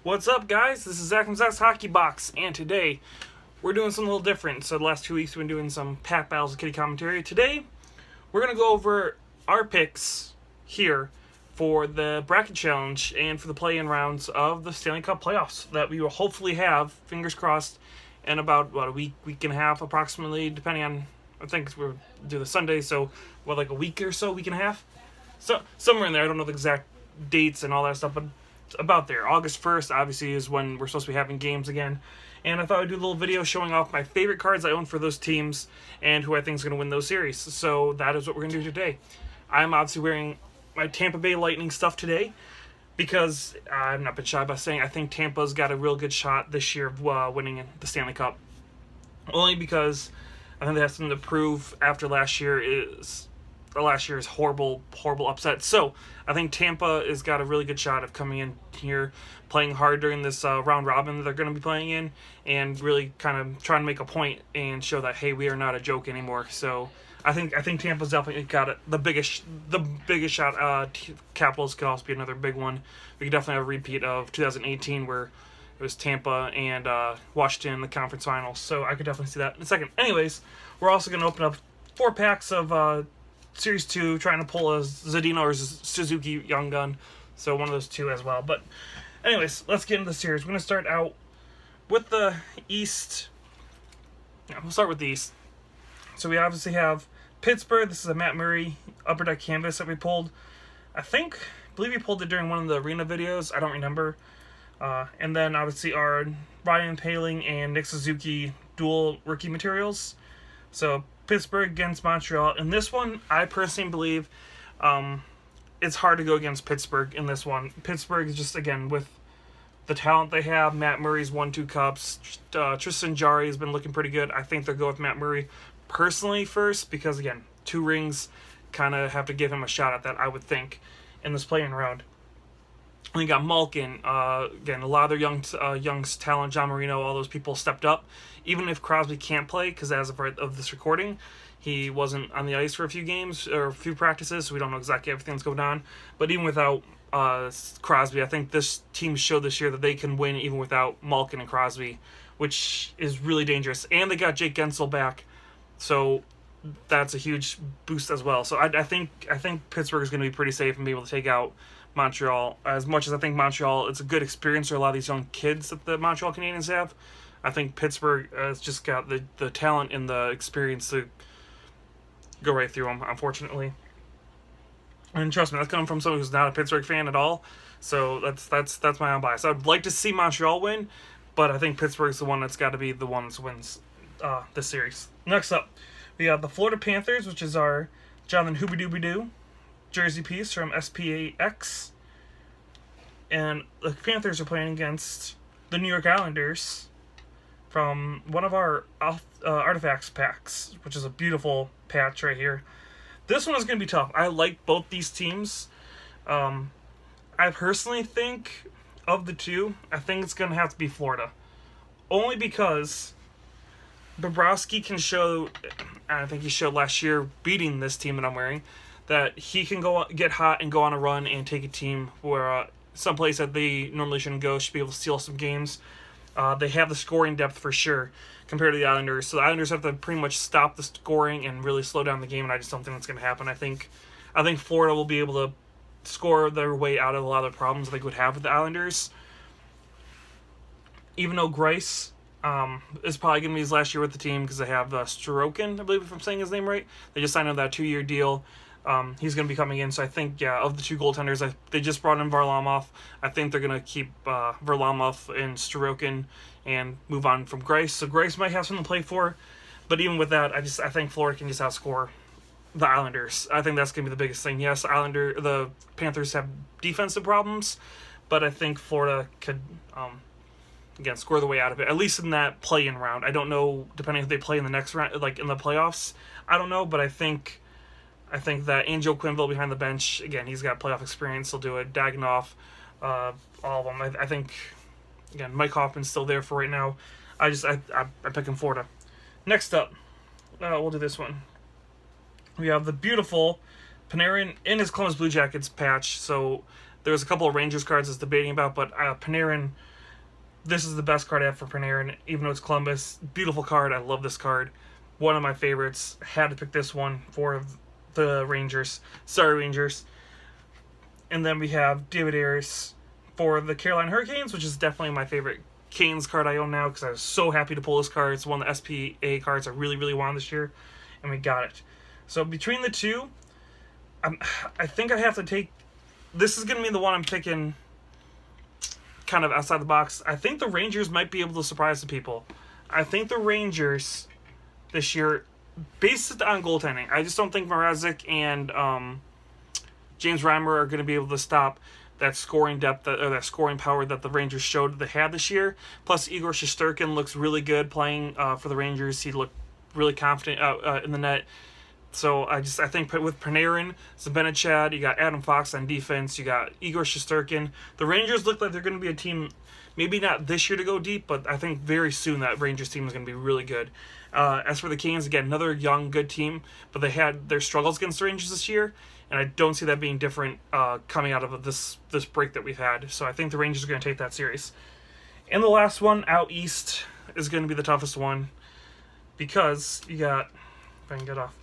What's up, guys? This is Zach from Zach's Hockey Box, and today we're doing something a little different. So the last 2 weeks we've been doing some Pack Battles and Kitty commentary. Today we're going to go over our picks here for the bracket challenge and for the play-in rounds of the Stanley Cup playoffs that we will hopefully have, fingers crossed, in about, a week and a half approximately, depending on, I think we'll do the Sunday, so, like a week or so, week and a half? So, somewhere in there, I don't know the exact dates and all that stuff, but about there. August 1st, obviously, is when we're supposed to be having games again. And I thought I'd do a little video showing off my favorite cards I own for those teams and who I think is going to win those series. So that is what we're going to do today. I'm obviously wearing my Tampa Bay Lightning stuff today because I've not been shy about saying I think Tampa's got a real good shot this year of winning the Stanley Cup. Only because I think they have something to prove after last year's horrible upset. So I think Tampa has got a really good shot of coming in here, playing hard during this round robin that they're going to be playing in, and really kind of trying to make a point and show that, hey, we are not a joke anymore. So I think Tampa's definitely got the biggest shot. Capitals could also be another big one. We could definitely have a repeat of 2018 where it was Tampa and Washington in the conference finals. So I could definitely see that in a second. Anyways, we're also going to open up 4 packs of Series 2, trying to pull a Zadina or Suzuki Young Gun. So one of those two as well. But anyways, let's get into the series. We're going to start out with the East. Yeah, we'll start with the East. So we obviously have Pittsburgh. This is a Matt Murray Upper Deck canvas that we pulled. I believe we pulled it during one of the arena videos. I don't remember. And then obviously our Ryan Paling and Nick Suzuki dual rookie materials. So Pittsburgh against Montreal. In this one, I personally believe it's hard to go against Pittsburgh in this one. Pittsburgh is just, again, with the talent they have. Matt Murray's won 2 cups. Tristan Jarry has been looking pretty good. I think they'll go with Matt Murray personally first because, again, 2 rings kind of have to give him a shot at that, I would think, in this play-in round. And you got Malkin, again, a lot of their young talent, John Marino, all those people stepped up. Even if Crosby can't play, because as of this recording, he wasn't on the ice for a few games, or a few practices, so we don't know exactly everything that's going on. But even without Crosby, I think this team showed this year that they can win even without Malkin and Crosby, which is really dangerous. And they got Jake Gensel back, so that's a huge boost as well. So I think Pittsburgh is going to be pretty safe and be able to take out Montreal. As much as I think Montreal, it's a good experience for a lot of these young kids that the Montreal Canadiens have. I think Pittsburgh has just got the talent and the experience to go right through them, unfortunately. And trust me, that's coming from someone who's not a Pittsburgh fan at all. So that's my own bias. I'd like to see Montreal win, but I think Pittsburgh's the one that's got to be the one that wins this series. Next up, we have the Florida Panthers, which is our Jonathan Huberdeau jersey piece from SPAX. And the Panthers are playing against the New York Islanders from one of our Artifacts packs, which is a beautiful patch right here. This one is going to be tough. I like both these teams. I personally think, of the two, I think it's going to have to be Florida. Only because Bobrovsky can show, and I think he showed last year beating this team that I'm wearing, that he can get hot and go on a run and take a team where someplace that they normally shouldn't go, should be able to steal some games. They have the scoring depth for sure compared to the Islanders. So the Islanders have to pretty much stop the scoring and really slow down the game, and I just don't think that's going to happen. I think Florida will be able to score their way out of a lot of the problems they would have with the Islanders. Even though Grice is probably going to be his last year with the team because they have Sorokin, I believe, if I'm saying his name right. They just signed him that 2-year deal. He's going to be coming in, so I think, of the 2 goaltenders, they just brought in Varlamov. I think they're going to keep Varlamov and Sorokin and move on from Grice. So Grice might have something to play for, but even with that, I think Florida can just outscore the Islanders. I think that's going to be the biggest thing. Yes, the Panthers have defensive problems, but I think Florida could, again, score the way out of it, at least in that play-in round. I don't know, depending if they play in the next round, like in the playoffs, I don't know, but I think that Angel Quinville behind the bench, again, he's got playoff experience. He'll do it. Daganov, all of them. I think, again, Mike Hoffman's still there for right now. I'm picking Florida. Next up, we'll do this one. We have the beautiful Panarin in his Columbus Blue Jackets patch. So there was a couple of Rangers cards I was debating about, but Panarin this is the best card I have for Panarin, even though it's Columbus. Beautiful card. I love this card. One of my favorites. Had to pick this one for the Rangers. Sorry, Rangers. And then we have David Ayres for the Carolina Hurricanes, which is definitely my favorite Canes card I own now because I was so happy to pull this card. It's one of the SPA cards I really, really wanted this year, and we got it. So between the two, I think I have to take... This is going to be the one I'm picking kind of outside the box. I think the Rangers might be able to surprise the people. I think the Rangers this year, based on goaltending, I just don't think Mrazek and James Reimer are going to be able to stop that scoring depth or that scoring power that the Rangers showed they had this year. Plus, Igor Shesterkin looks really good playing for the Rangers. He looked really confident in the net. So I think with Panarin, Zibanejad, you got Adam Fox on defense, you got Igor Shesterkin. The Rangers look like they're going to be a team, maybe not this year to go deep, but I think very soon that Rangers team is going to be really good. As for the Canes, again, another young, good team, but they had their struggles against the Rangers this year, and I don't see that being different coming out of this break that we've had. So I think the Rangers are going to take that series. And the last one, out east, is going to be the toughest one because you got, if I can get off,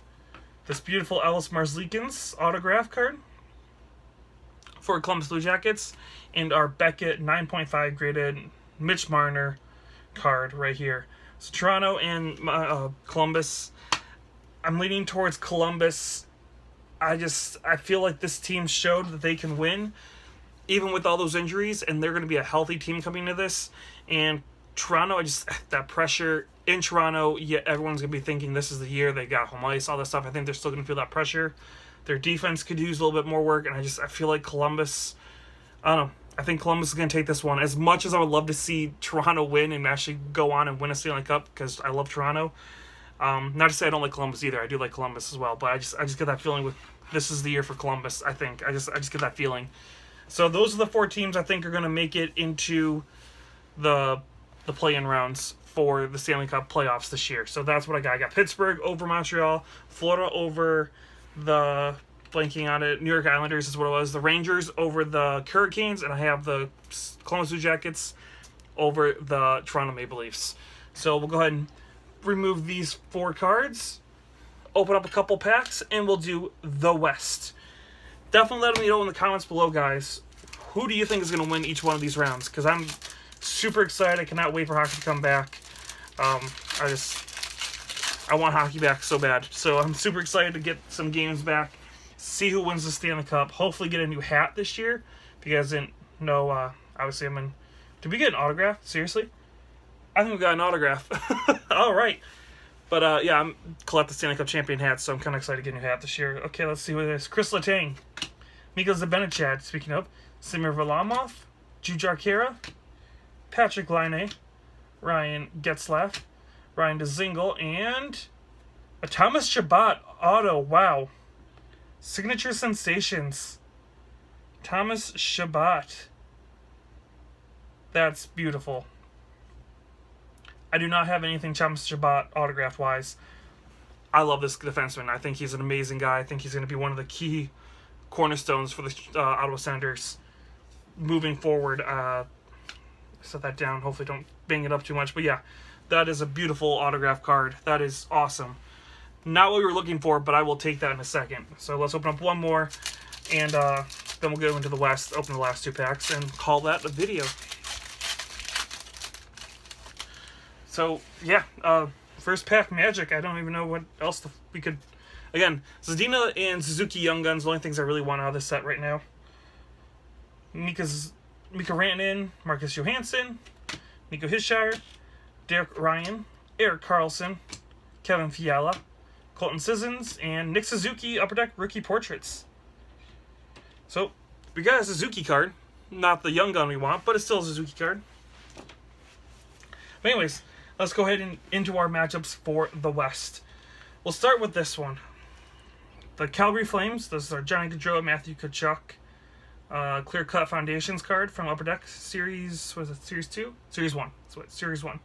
this beautiful Ellis Marzlikins autograph card for Columbus Blue Jackets and our Beckett 9.5 graded Mitch Marner card right here. So Toronto and Columbus. I'm leaning towards Columbus. I feel like this team showed that they can win even with all those injuries, and they're going to be a healthy team coming into this. And Toronto, that pressure in Toronto, everyone's going to be thinking this is the year they got home ice, all that stuff. I think they're still going to feel that pressure. Their defense could use a little bit more work, and I feel like Columbus, I don't know, I think Columbus is going to take this one. As much as I would love to see Toronto win and actually go on and win a Stanley Cup, because I love Toronto. Not to say I don't like Columbus either. I do like Columbus as well, but I just get that feeling with this is the year for Columbus, I think. I just get that feeling. So those are the four teams I think are going to make it into the play-in rounds for the Stanley Cup playoffs this year. So that's what I got. I got Pittsburgh over Montreal, Florida over the, blanking on it, New York Islanders is what it was, the Rangers over the Hurricanes, and I have the Columbus Blue Jackets over the Toronto Maple Leafs. So we'll go ahead and remove these four cards, open up a couple packs, and we'll do the West. Definitely let me know in the comments below, guys, who do you think is going to win each one of these rounds? Because I'm super excited. I cannot wait for hockey to come back. I want hockey back so bad. So I'm super excited to get some games back, see who wins the Stanley Cup, hopefully get a new hat this year. If you guys didn't know, obviously did we get an autograph? Seriously? I think we got an autograph. All right. But yeah, I'm collect the Stanley Cup champion hats, so I'm kind of excited to get a new hat this year. Okay, let's see what it is. Chris Letang, Mikko Zibanejad, speaking of, Semir Varlamov, Jujhar Khaira, Patrick Laine, Ryan Getzlaf, Ryan Dzingel, and a Thomas Chabot auto. Wow. Signature Sensations. Thomas Chabot. That's beautiful. I do not have anything Thomas Chabot autograph-wise. I love this defenseman. I think he's an amazing guy. I think he's going to be one of the key cornerstones for the Ottawa Senators moving forward. Set that down. Hopefully don't bang it up too much. But yeah, that is a beautiful autograph card. That is awesome. Not what we were looking for, but I will take that in a second. So let's open up one more, and then we'll go into the West, open the last two packs, and call that a video. So yeah, first pack Magic. I don't even know what else we could... Again, Zadina and Suzuki Young Guns, the only things I really want out of this set right now. Mika Rantanen, Marcus Johansson, Nico Hischier, Derek Ryan, Erik Karlsson, Kevin Fiala, Colton Sissons, and Nick Suzuki Upper Deck Rookie Portraits. So, we got a Suzuki card. Not the Young Gun we want, but it's still a Suzuki card. But anyways, let's go ahead and into our matchups for the West. We'll start with this one. The Calgary Flames. This is our Johnny Gaudreau, Matthew Tkachuk, Clear Cut Foundations card from Upper Deck Series, was it Series 2? Series 1. That's what, Series 1.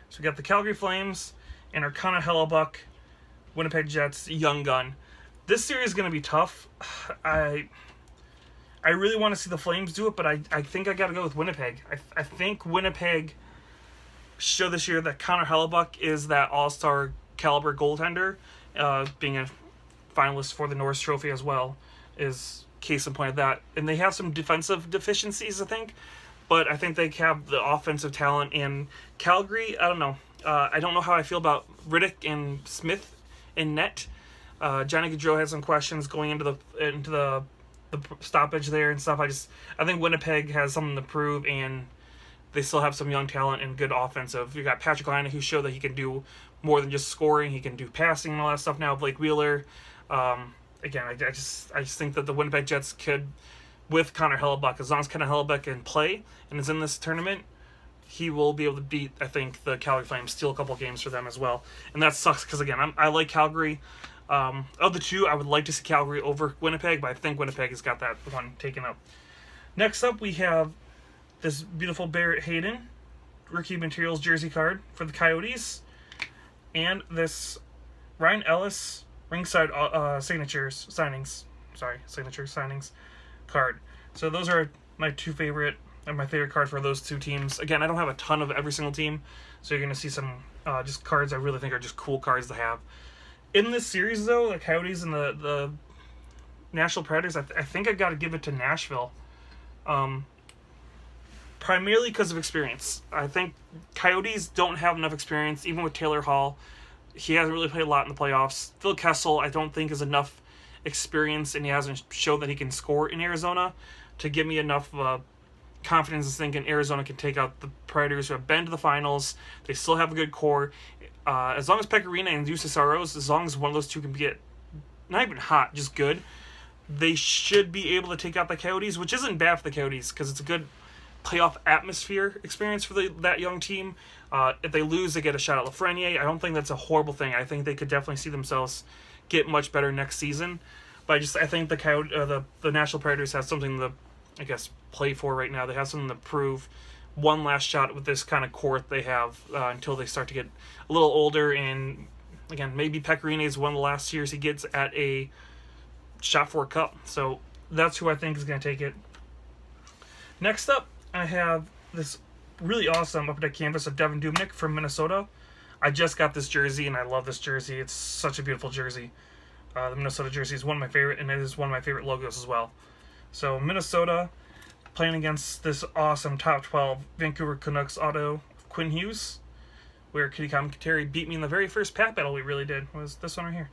So we got the Calgary Flames and our Connor Hellebuck, Winnipeg Jets Young Gun. This series is going to be tough. I I really want to see the Flames do it, but I think I got to go with Winnipeg. I think Winnipeg showed this year that Connor Hellebuck is that all-star caliber goaltender, being a finalist for the Norris Trophy as well, is case in point of that. And they have some defensive deficiencies, I think, but I think they have the offensive talent. In Calgary, I don't know. I don't know how I feel about Riddick and Smith in net. Johnny Gaudreau has some questions going into the stoppage there and stuff. I think Winnipeg has something to prove, and they still have some young talent and good offensive. You got Patrick Laine, who showed that he can do more than just scoring. He can do passing and all that stuff now. Blake Wheeler. Again, I just think that the Winnipeg Jets could, with Connor Hellebuck, as long as Connor Hellebuck can play and is in this tournament, he will be able to beat, I think, the Calgary Flames, steal a couple games for them as well. And that sucks because, again, I like Calgary. Of the two, I would like to see Calgary over Winnipeg, but I think Winnipeg has got that one taken up. Next up, we have this beautiful Barrett Hayden rookie materials jersey card for the Coyotes, and this Ryan Ellis ringside signatures signings card. So those are my favorite card for those two teams. Again, I don't have a ton of every single team, so you're going to see some just cards I really think are just cool cards to have. In this series, though, the Coyotes and the Nashville Predators, I think I got to give it to Nashville. Primarily because of experience. I think Coyotes don't have enough experience, even with Taylor Hall. He hasn't really played a lot in the playoffs. Phil Kessel, I don't think, is enough experience, and he hasn't shown that he can score in Arizona to give me enough confidence in thinking Arizona can take out the Predators, who have been to the finals. They still have a good core. As long as Pecorino and Jussi Saros, as long as one of those two can get not even hot, just good, they should be able to take out the Coyotes, which isn't bad for the Coyotes because it's a good playoff atmosphere experience for that young team. If they lose, they get a shot at Lafreniere. I don't think that's a horrible thing. I think they could definitely see themselves get much better next season. But I think the Nashville Predators have something to, I guess, play for right now. They have something to prove. One last shot with this kind of core that they have until they start to get a little older. And again, maybe Pecorino is one of the last years he gets at a shot for a cup. So that's who I think is going to take it. Next up, I have this really awesome Upper Deck canvas of Devin Dubnyk from Minnesota. I just got this jersey, and I love this jersey. It's such a beautiful jersey. The Minnesota jersey is one of my favorite, and it is one of my favorite logos as well. So Minnesota playing against this awesome top 12 Vancouver Canucks auto of Quinn Hughes, where Kitty Commentary beat me in the very first pack battle we really did, was this one right here.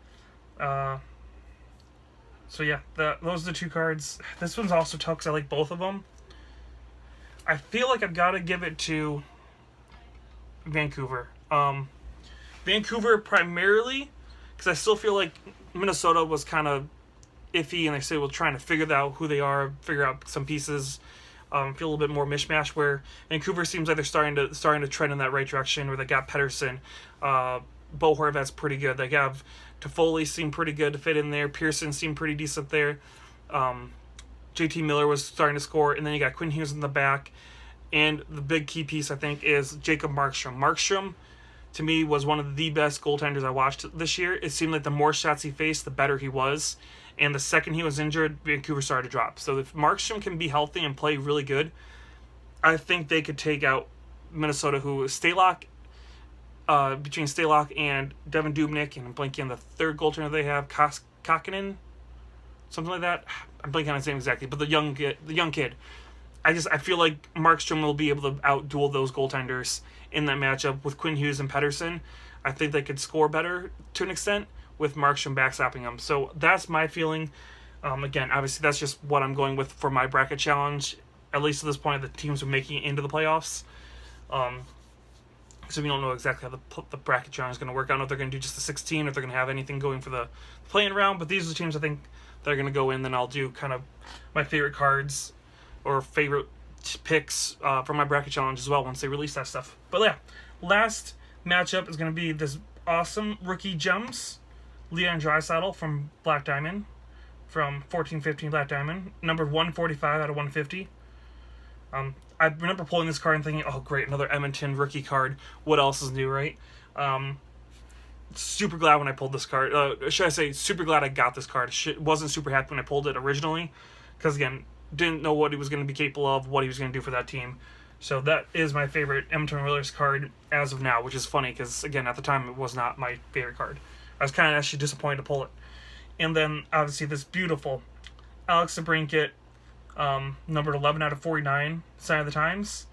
So yeah, those are the two cards. This one's also tough because I like both of them. I feel like I've got to give it to Vancouver. Vancouver primarily because I still feel like Minnesota was kind of iffy, and they still were trying to figure out who they are, figure out some pieces, feel a little bit more mishmash, where Vancouver seems like they're starting to trend in that right direction, where they got Pettersson, Bo Horvat's pretty good. They have Toffoli seemed pretty good to fit in there. Pearson seemed pretty decent there. JT Miller was starting to score, and then you got Quinn Hughes in the back. And the big key piece, I think, is Jacob Markstrom. Markstrom, to me, was one of the best goaltenders I watched this year. It seemed like the more shots he faced, the better he was. And the second he was injured, Vancouver started to drop. So if Markstrom can be healthy and play really good, I think they could take out Minnesota, who is Stalock, between Stalock and Devin Dubnyk, and I'm blanking on the third goaltender they have, Kakinen, something like that. I'm blanking on his name exactly, but the young kid. I feel like Markstrom will be able to out-duel those goaltenders in that matchup with Quinn Hughes and Pettersson. I think they could score better to an extent with Markstrom backstopping them. So that's my feeling. Again, obviously that's just what I'm going with for my bracket challenge. At least at this point, the teams are making it into the playoffs. So we don't know exactly how the bracket challenge is going to work. I don't know if they're going to do just the 16, or if they're going to have anything going for the play-in round. But these are the teams I think that are going to go in. Then I'll do kind of my favorite cards or favorite picks for my bracket challenge as well once they release that stuff. But yeah, last matchup is going to be this awesome rookie gems, Leon Draisaitl from Black Diamond, from 14-15 Black Diamond, numbered 145 out of 150. I remember pulling this card and thinking, oh great, another Edmonton rookie card. What else is new, right? Super glad when I pulled this card. Should I say super glad I got this card. Wasn't super happy when I pulled it originally, because again, didn't know what he was going to be capable of, what he was going to do for that team. So that is my favorite Edmonton Oilers card as of now, which is funny because, again, at the time it was not my favorite card. I was kind of actually disappointed to pull it. And then, obviously, this beautiful Alex DeBrincat, numbered 11 out of 49, sign of the times,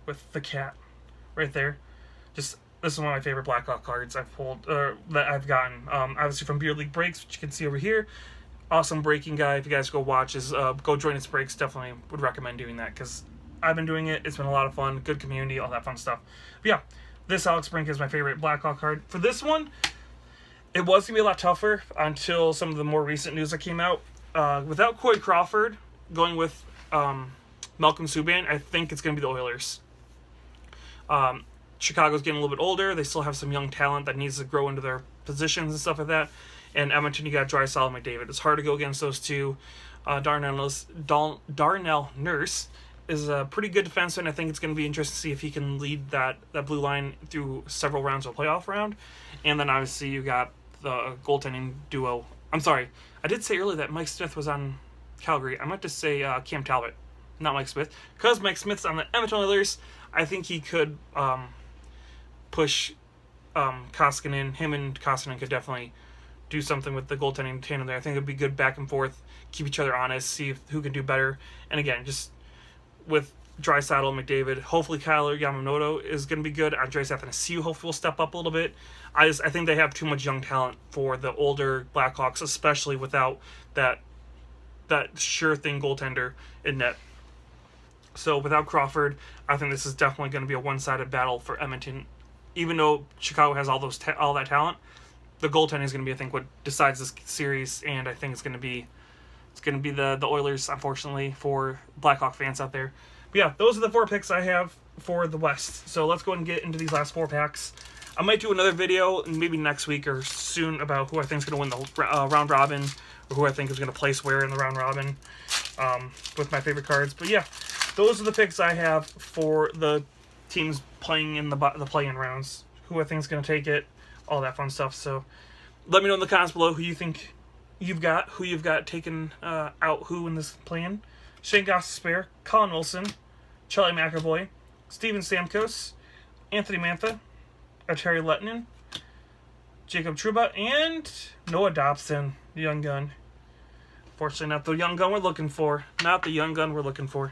with the cat right there. This is one of my favorite Blackhawk cards I've pulled, that I've gotten. Obviously from Beer League Breaks, which you can see over here. Awesome breaking guy. If you guys go watch go join his breaks, definitely would recommend doing that because I've been doing it. It's been a lot of fun. Good community, all that fun stuff. But yeah, this Alex DeBrincat is my favorite Blackhawk card. For this one, it was going to be a lot tougher until some of the more recent news that came out. Without Corey Crawford, going with Malkin Subban, I think it's going to be the Oilers. Chicago's getting a little bit older. They still have some young talent that needs to grow into their positions and stuff like that. And Edmonton, you got Draisaitl and McDavid. It's hard to go against those two. Darnell Nurse is a pretty good defenseman. I think it's going to be interesting to see if he can lead that blue line through several rounds of playoff round. And then obviously you got the goaltending duo. I'm sorry, I did say earlier that Mike Smith was on Calgary. I meant to say Cam Talbot, not Mike Smith. Because Mike Smith's on the Edmonton Oilers, I think he could push Koskinen. Him and Koskinen could definitely do something with the goaltending tandem there. I think it would be good back and forth, keep each other honest, see who can do better. And again, just with Draisaitl and McDavid, hopefully Kyler Yamamoto is going to be good. Andres Athanasiou hopefully will step up a little bit. I think they have too much young talent for the older Blackhawks, especially without that sure thing goaltender in net. So without Crawford, I think this is definitely going to be a one-sided battle for Edmonton. Even though Chicago has all that talent, the goaltending is going to be, I think, what decides this series, and I think it's going to be the Oilers, unfortunately, for Blackhawk fans out there. But yeah, those are the 4 picks I have for the West. So let's go ahead and get into these last 4 packs. I might do another video, maybe next week or soon, about who I think is going to win the round robin, or who I think is going to place where in the round robin, with my favorite cards. But yeah, those are the picks I have for the teams playing in the play-in rounds. Who I think is going to take it, all that fun stuff. So let me know in the comments below who you think you've got taken out who in this play-in. Shane Gostisbehere, Colin Wilson, Charlie McAvoy, Steven Stamkos, Anthony Mantha, Terry Lettinen, Jacob Trouba, and Noah Dobson, the young gun. Fortunately, not the young gun we're looking for. Not the young gun we're looking for.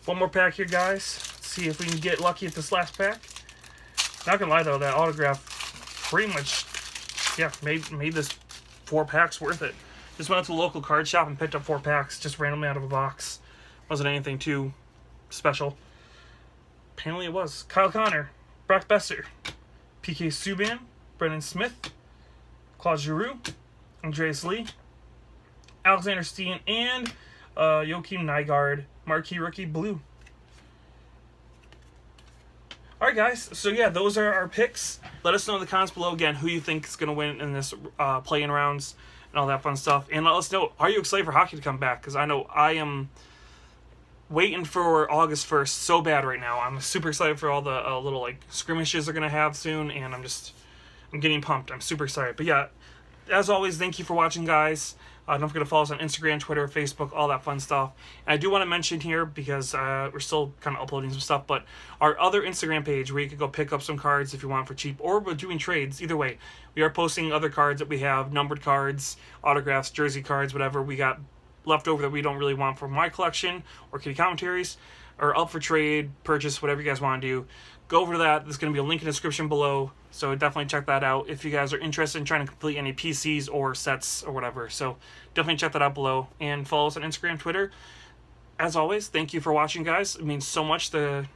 One more pack here, guys. Let's see if we can get lucky at this last pack. Not gonna lie, though, that autograph pretty much, made this 4 packs worth it. Just went out to a local card shop and picked up 4 packs, just randomly out of a box. Wasn't anything too special. Apparently it was. Kyle Connor, Brock Besser, PK Subban, Brendan Smith, Claude Giroux, Andreas Lee, Alexander Steen, and Joakim Nygard, marquee rookie blue. Alright guys, so yeah, those are our picks. Let us know in the comments below again who you think is going to win in this play-in rounds and all that fun stuff. And let us know, are you excited for hockey to come back? Because I know I am waiting for August 1st so bad right now. I'm super excited for all the little skirmishes they're going to have soon, and I'm getting pumped. I'm super excited. But yeah, as always, thank you for watching, guys. Don't forget to follow us on Instagram, Twitter, Facebook, all that fun stuff. And I do want to mention here, because we're still kind of uploading some stuff, but our other Instagram page where you could go pick up some cards if you want for cheap, or we're doing trades. Either way, we are posting other cards that we have, numbered cards, autographs, jersey cards, whatever we got left over that we don't really want for my collection, or kitty commentaries, or up for trade, purchase, whatever you guys want to do. Go over to that. There's going to be a link in the description below, so definitely check that out if you guys are interested in trying to complete any PCs or sets or whatever. So definitely check that out below, and follow us on Instagram, Twitter. As always, thank you for watching, guys. It means so much to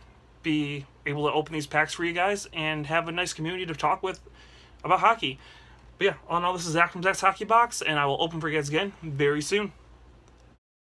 be able to open these packs for you guys and have a nice community to talk with about hockey. But yeah, all in all, this is Zach from Zach's Hockey Box, and I will open for you guys again very soon.